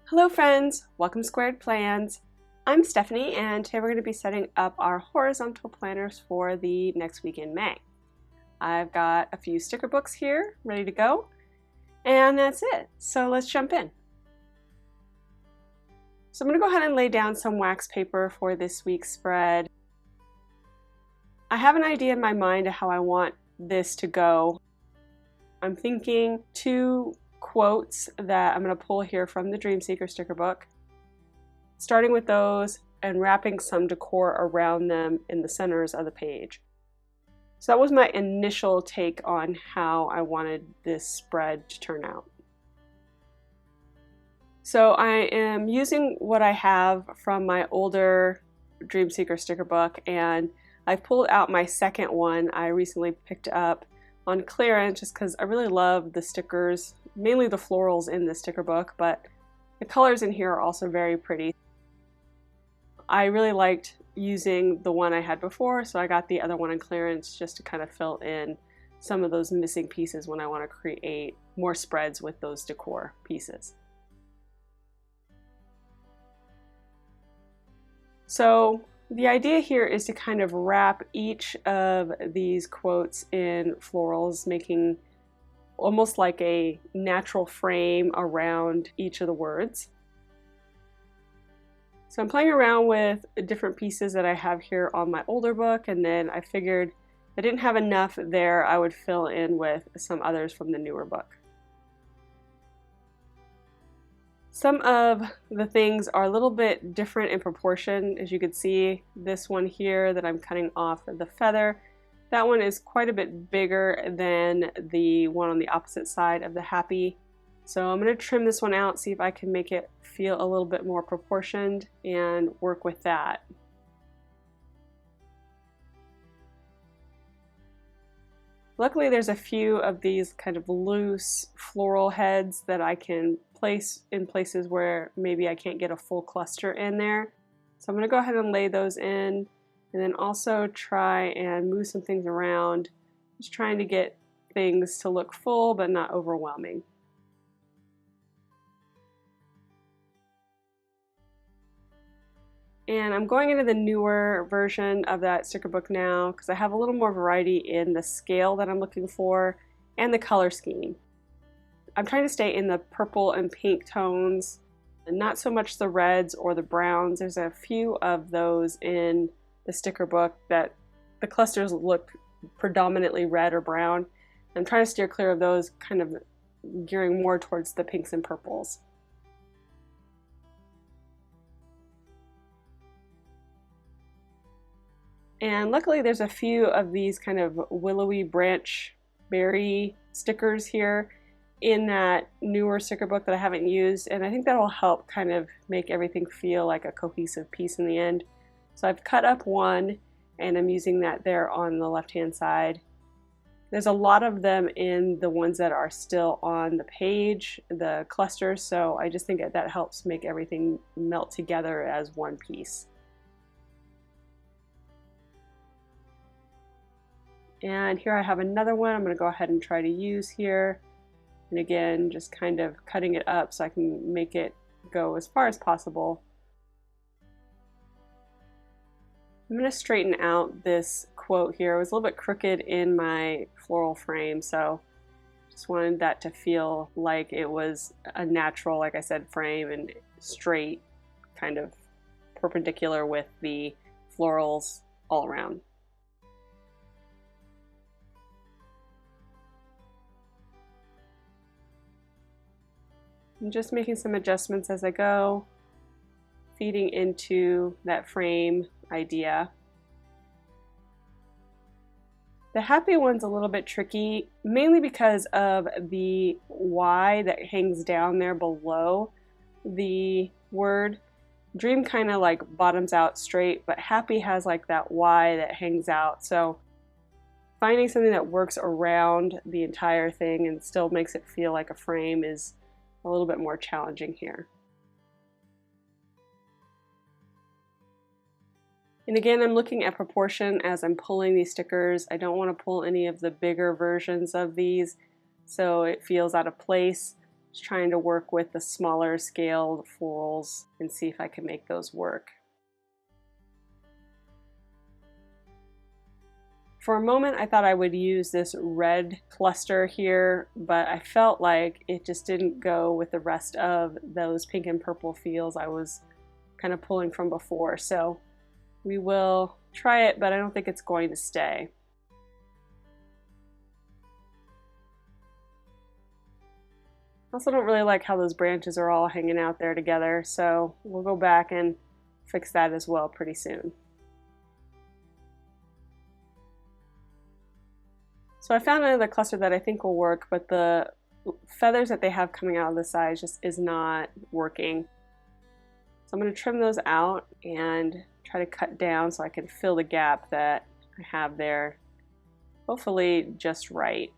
Hello friends, welcome to Squared Plans. I'm Stephanie and today we're going to be setting up our horizontal planners for the next week in May. I've got a few sticker books here ready to go and that's it. So let's jump in. So I'm going to go ahead and lay down some wax paper for this week's spread. I have an idea in my mind of how I want this to go. I'm thinking two quotes that I'm going to pull here from the Dream Seeker sticker book, starting with those and wrapping some decor around them in the centers of the page. So that was my initial take on how I wanted this spread to turn out. So I am using what I have from my older Dream Seeker sticker book, and I pulled out my second one I recently picked up on clearance just because I really love the stickers, mainly the florals in the sticker book, but the colors in here are also very pretty. I really liked using the one I had before, so I got the other one on clearance just to kind of fill in some of those missing pieces when I want to create more spreads with those decor pieces. So the idea here is to kind of wrap each of these quotes in florals, making almost like a natural frame around each of the words. So I'm playing around with different pieces that I have here on my older book, and then I figured I didn't have enough there, I would fill in with some others from the newer book. Some of the things are a little bit different in proportion. As you can see, this one here that I'm cutting off the feather, that one is quite a bit bigger than the one on the opposite side of the happy. So I'm going to trim this one out, see if I can make it feel a little bit more proportioned and work with that. Luckily there's a few of these kind of loose floral heads that I can place in places where maybe I can't get a full cluster in there. So I'm going to go ahead and lay those in, and then also try and move some things around, just trying to get things to look full but not overwhelming. And I'm going into the newer version of that sticker book now because I have a little more variety in the scale that I'm looking for and the color scheme. I'm trying to stay in the purple and pink tones, and not so much the reds or the browns. There's a few of those in the sticker book that the clusters look predominantly red or brown. I'm trying to steer clear of those, kind of gearing more towards the pinks and purples. And luckily there's a few of these kind of willowy branch berry stickers here in that newer sticker book that I haven't used, and I think that'll help kind of make everything feel like a cohesive piece in the end. So I've cut up one and I'm using that there on the left hand side. There's a lot of them in the ones that are still on the page, the clusters, so I just think that helps make everything melt together as one piece. And here I have another one I'm going to go ahead and try to use here. And again, just kind of cutting it up so I can make it go as far as possible. I'm going to straighten out this quote here. It was a little bit crooked in my floral frame, so just wanted that to feel like it was a natural, like I said, frame and straight, kind of perpendicular with the florals all around. I'm just making some adjustments as I go, feeding into that frame idea. The happy one's a little bit tricky, mainly because of the Y that hangs down there below the word. Dream kind of like bottoms out straight, but happy has like that Y that hangs out. So finding something that works around the entire thing and still makes it feel like a frame is a little bit more challenging here. And again, I'm looking at proportion as I'm pulling these stickers. I don't want to pull any of the bigger versions of these so it feels out of place. Just trying to work with the smaller scaled florals and see if I can make those work. For a moment, I thought I would use this red cluster here, but I felt like it just didn't go with the rest of those pink and purple feels I was kind of pulling from before. So we will try it, but I don't think it's going to stay. I also don't really like how those branches are all hanging out there together, so we'll go back and fix that as well pretty soon. So I found another cluster that I think will work, but the feathers that they have coming out of the sides just is not working. So I'm going to trim those out and try to cut down so I can fill the gap that I have there, hopefully just right.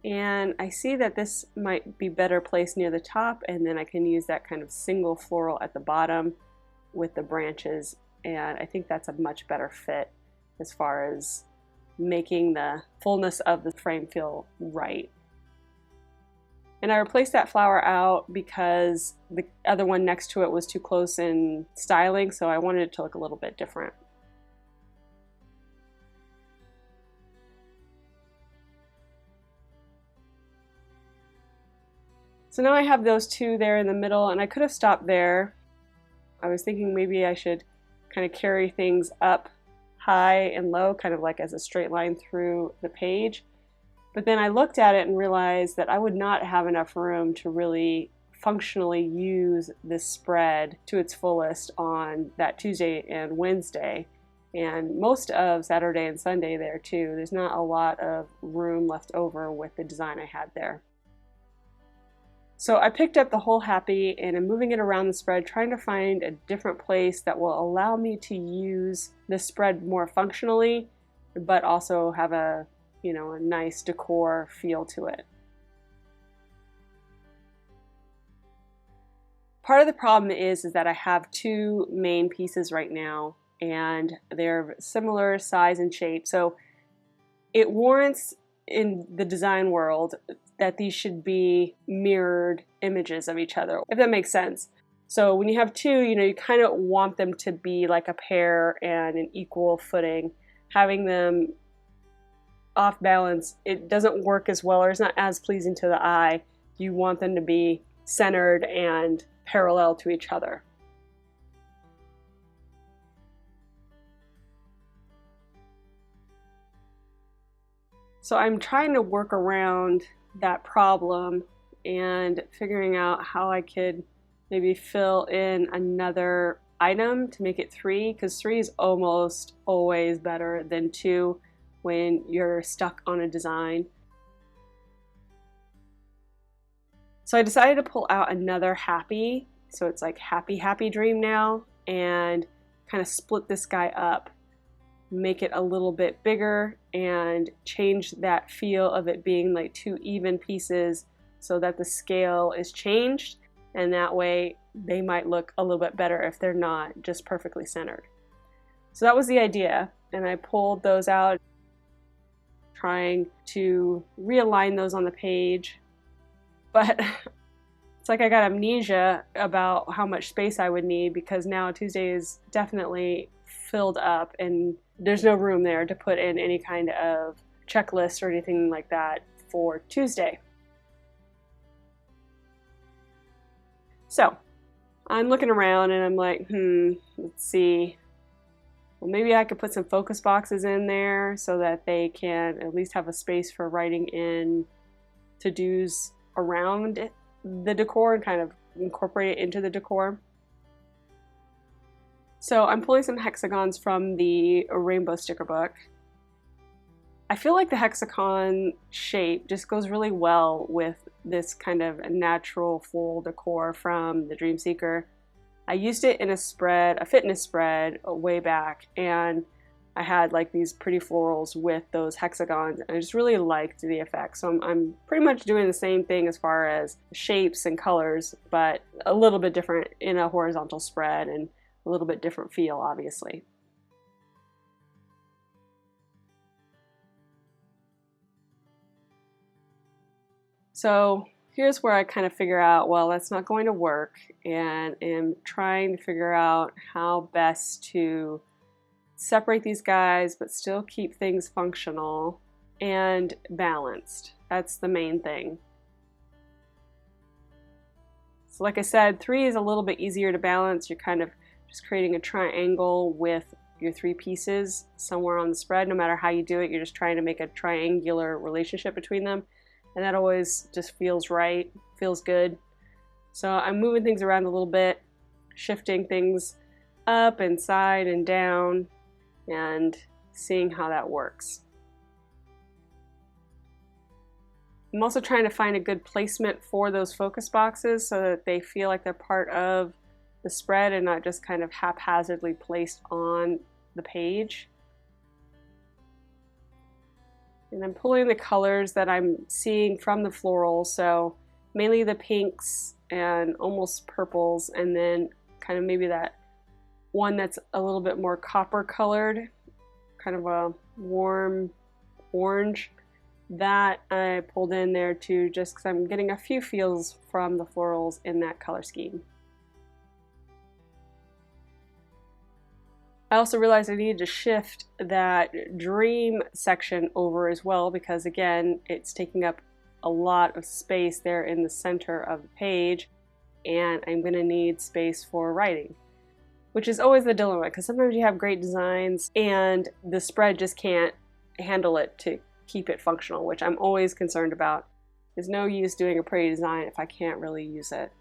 And I see that this might be better placed near the top, and then I can use that kind of single floral at the bottom with the branches, and I think that's a much better fit as far as making the fullness of the frame feel right. And I replaced that flower out because the other one next to it was too close in styling, so I wanted it to look a little bit different. So now I have those two there in the middle, and I could have stopped there. I was thinking maybe I should kind of carry things up high and low, kind of like as a straight line through the page. But then I looked at it and realized that I would not have enough room to really functionally use this spread to its fullest on that Tuesday and Wednesday, and most of Saturday and Sunday there too. There's not a lot of room left over with the design I had there. So I picked up the whole happy and I'm moving it around the spread, trying to find a different place that will allow me to use the spread more functionally, but also have a, you know, a nice decor feel to it. Part of the problem is that I have two main pieces right now, and they're similar size and shape, so it warrants in the design world that these should be mirrored images of each other, if that makes sense. So when you have two, you know, you kind of want them to be like a pair and an equal footing. Having them off balance, it doesn't work as well, or it's not as pleasing to the eye. You want them to be centered and parallel to each other. So I'm trying to work around that problem and figuring out how I could maybe fill in another item to make it 3, because 3 is almost always better than 2 when you're stuck on a design. So I decided to pull out another happy, so it's like happy happy dream now, and kind of split this guy up, make it a little bit bigger and change that feel of it being like 2 even pieces so that the scale is changed, and that way they might look a little bit better if they're not just perfectly centered. So that was the idea, and I pulled those out, trying to realign those on the page, but it's like I got amnesia about how much space I would need, because now Tuesday is definitely filled up and there's no room there to put in any kind of checklist or anything like that for Tuesday. So I'm looking around and I'm like, let's see. Well, maybe I could put some focus boxes in there so that they can at least have a space for writing in to-dos around the decor and kind of incorporate it into the decor. So I'm pulling some hexagons from the rainbow sticker book. I feel like the hexagon shape just goes really well with this kind of natural floral decor from the Dream Seeker. I used it in a spread, a fitness spread, way back, and I had like these pretty florals with those hexagons, and I just really liked the effect. So I'm pretty much doing the same thing as far as shapes and colors, but a little bit different in a horizontal spread and a little bit different feel, obviously. So here's where I kind of figure out, well, that's not going to work, and am trying to figure out how best to separate these guys but still keep things functional and balanced. That's the main thing. So like I said, 3 is a little bit easier to balance. You're kind of just creating a triangle with your 3 pieces somewhere on the spread. No matter how you do it, you're just trying to make a triangular relationship between them. And that always just feels right, feels good. So I'm moving things around a little bit, shifting things up and side and down, and seeing how that works. I'm also trying to find a good placement for those focus boxes so that they feel like they're part of the spread and not just kind of haphazardly placed on the page. And I'm pulling the colors that I'm seeing from the floral, so mainly the pinks and almost purples, and then kind of maybe that one that's a little bit more copper colored, kind of a warm orange. That I pulled in there too, just because I'm getting a few feels from the florals in that color scheme. I also realized I needed to shift that dream section over as well, because again, it's taking up a lot of space there in the center of the page, and I'm going to need space for writing, which is always the dilemma, because sometimes you have great designs and the spread just can't handle it to keep it functional, which I'm always concerned about. There's no use doing a pretty design if I can't really use it.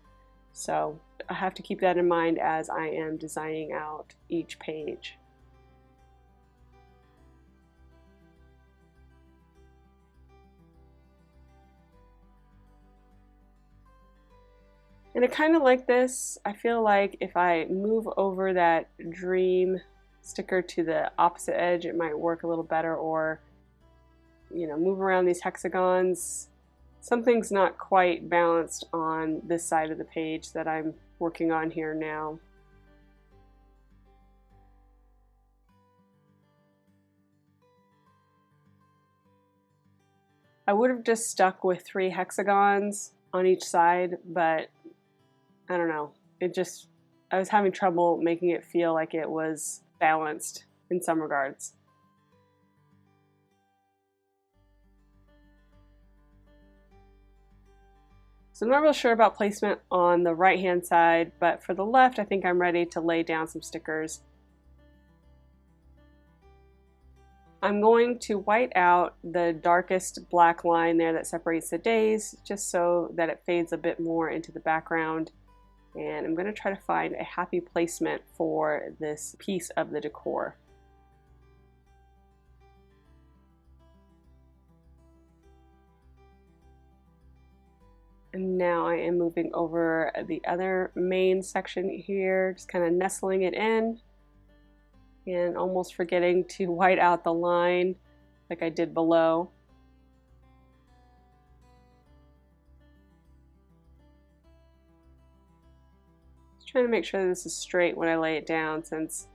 So I have to keep that in mind as I am designing out each page. And I kind of like this. I feel like if I move over that dream sticker to the opposite edge, it might work a little better, or move around these hexagons. Something's not quite balanced on this side of the page that I'm working on here now. I would have just stuck with 3 hexagons on each side, but I don't know. I was having trouble making it feel like it was balanced in some regards. So I'm not real sure about placement on the right hand side, but for the left I think I'm ready to lay down some stickers. I'm going to white out the darkest black line there that separates the days, just so that it fades a bit more into the background. And I'm going to try to find a happy placement for this piece of the decor. And now I am moving over the other main section here, just kind of nestling it in and almost forgetting to white out the line like I did below. Just trying to make sure this is straight when I lay it down, since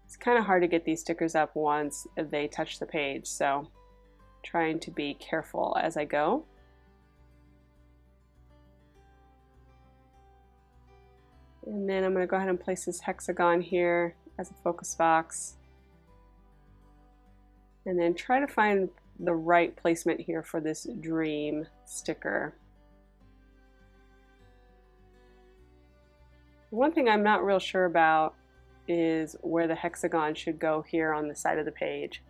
it's kind of hard to get these stickers up once they touch the page, so trying to be careful as I go. And then I'm going to go ahead and place this hexagon here as a focus box. And then try to find the right placement here for this dream sticker. One thing I'm not real sure about is where the hexagon should go here on the side of the page.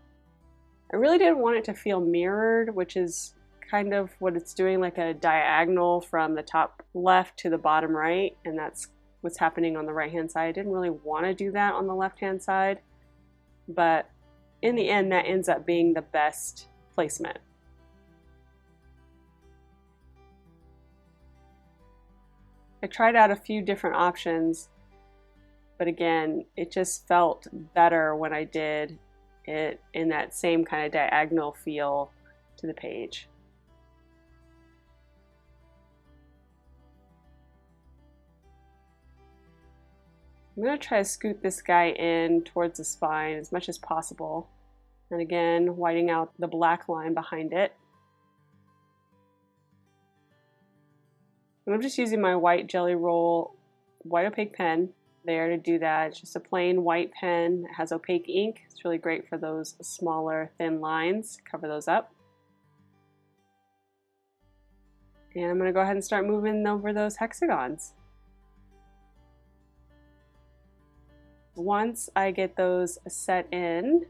I really didn't want it to feel mirrored, which is kind of what it's doing, like a diagonal from the top left to the bottom right, and that's what's happening on the right hand side. I didn't really want to do that on the left hand side, but in the end that ends up being the best placement. I tried out a few different options, but again, it just felt better when I did it in that same kind of diagonal feel to the page. I'm going to try to scoot this guy in towards the spine as much as possible. And again, whiting out the black line behind it. And I'm just using my white Jelly Roll white opaque pen there to do that. It's just a plain white pen. It has opaque ink. It's really great for those smaller thin lines. Cover those up. And I'm going to go ahead and start moving over those hexagons. Once I get those set in,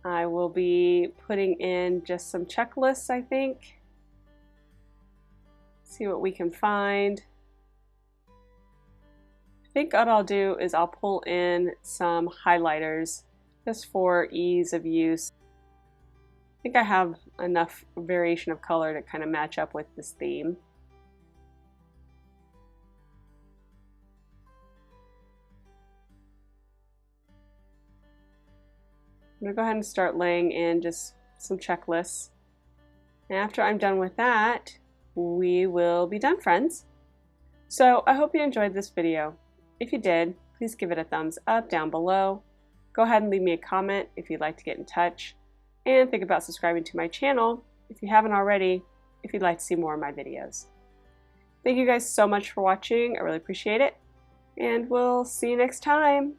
I will be putting in just some checklists, I think. See what we can find. I think what I'll do is I'll pull in some highlighters just for ease of use. I think I have enough variation of color to kind of match up with this theme. I'm going to go ahead and start laying in just some checklists. And after I'm done with that, we will be done, friends. So I hope you enjoyed this video. If you did, please give it a thumbs up down below. Go ahead and leave me a comment if you'd like to get in touch. And think about subscribing to my channel if you haven't already, if you'd like to see more of my videos. Thank you guys so much for watching. I really appreciate it. And we'll see you next time.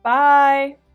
Bye!